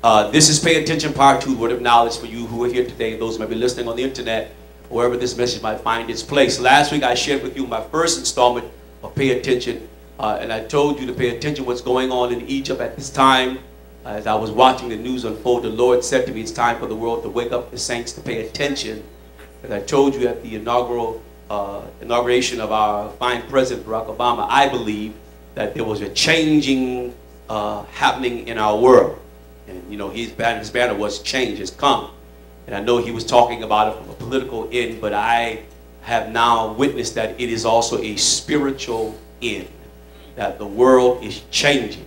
This is Pay Attention Part 2, Word of Knowledge for you who are here today, those who might be listening on the internet, wherever this message might find its place. Last week I shared with you my first installment of Pay Attention, and I told you to pay attention to what's going on in Egypt at this time. As I was watching the news unfold, the Lord said to me, it's time for the world to wake up, the saints to pay attention. As I told you at the inauguration of our fine President Barack Obama, I believe that there was a changing happening in our world. And you know, his banner was change has come. And I know he was talking about it from a political end, but I have now witnessed that it is also a spiritual end, that the world is changing.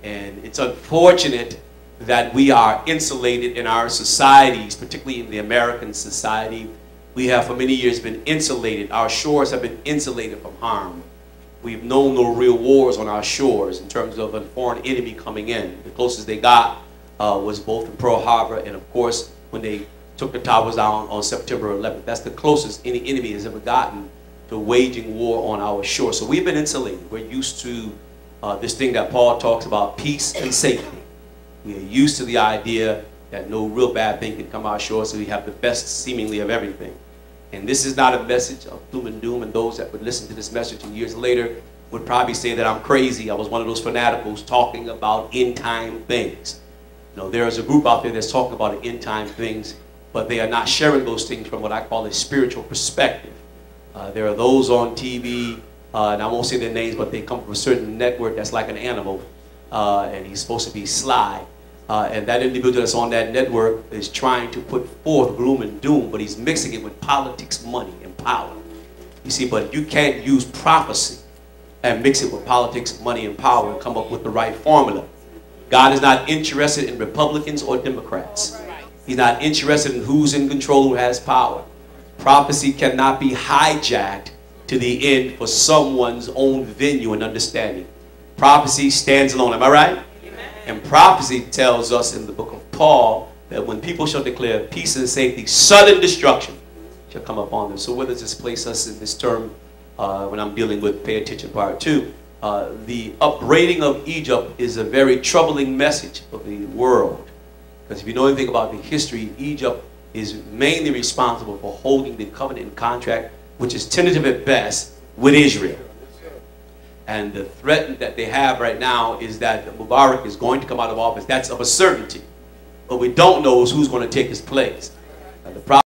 And it's unfortunate that we are insulated in our societies, particularly in the American society. We have for many years been insulated. Our shores have been insulated from harm. We've known no real wars on our shores in terms of a foreign enemy coming in. The closest they got was both in Pearl Harbor and, of course, when they took the towers down on September 11th. That's the closest any enemy has ever gotten to waging war on our shore. So we've been insulated. We're used to this thing that Paul talks about, peace and safety. We are used to the idea that no real bad thing can come our shore, so we have the best seemingly of everything. And this is not a message of doom and doom, and those that would listen to this message and years later would probably say that I'm crazy. I was one of those fanaticals talking about end-time things. You know, there is a group out there that's talking about end-time things, but they are not sharing those things from what I call a spiritual perspective. There are those on TV, and I won't say their names, but they come from a certain network that's like an animal, and he's supposed to be sly. And that individual that's on that network is trying to put forth gloom and doom, but he's mixing it with politics, money, and power. You see, but you can't use prophecy and mix it with politics, money, and power and come up with the right formula. God is not interested in Republicans or Democrats. He's not interested in who's in control, who has power. Prophecy cannot be hijacked to the end for someone's own venue and understanding. Prophecy stands alone. Am I right? And prophecy tells us in the book of Paul that when people shall declare peace and safety, sudden destruction shall come upon them. So where does this place us in this term when I'm dealing with Pay Attention Part 2? The upbraiding of Egypt is a very troubling message for the world. Because if you know anything about the history, Egypt is mainly responsible for holding the covenant and contract, which is tentative at best, with Israel. And the threat that they have right now is that Mubarak is going to come out of office. That's of a certainty. What we don't know is who's going to take his place. The problem